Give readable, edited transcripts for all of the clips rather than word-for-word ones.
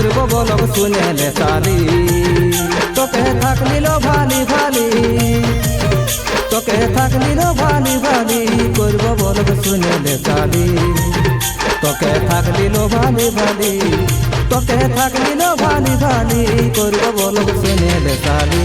করব বলক শুনেলে সালি তোকে থাকলিল ভালি ভালি তোকে থাকলিল ভালি ভালি করব বলক শুনেলে সালি তোকে থাকলিল ভালি ভালি তোকে থাকলিল ভালি ভালি করব বলক শুনেলে সালি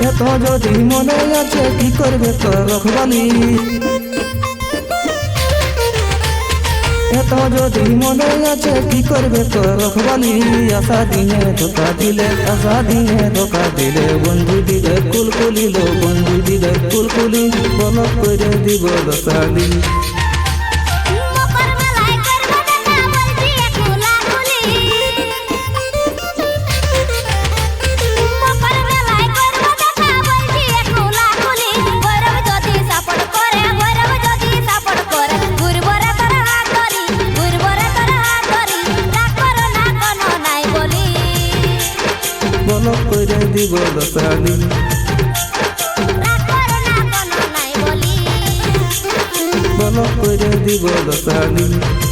এত যদি মনে আছে কি করবে তো রখবালি এত যদি মনে আছে কি করবে তো রখবালি আশা দিনে ধোকা দিলে বন্ধু দিলে কুলকুলিল বন্ধু দিলে কুলকুলি বলক করে দিব সালি বলক করে দিব সালি বলক করে দিব সালি।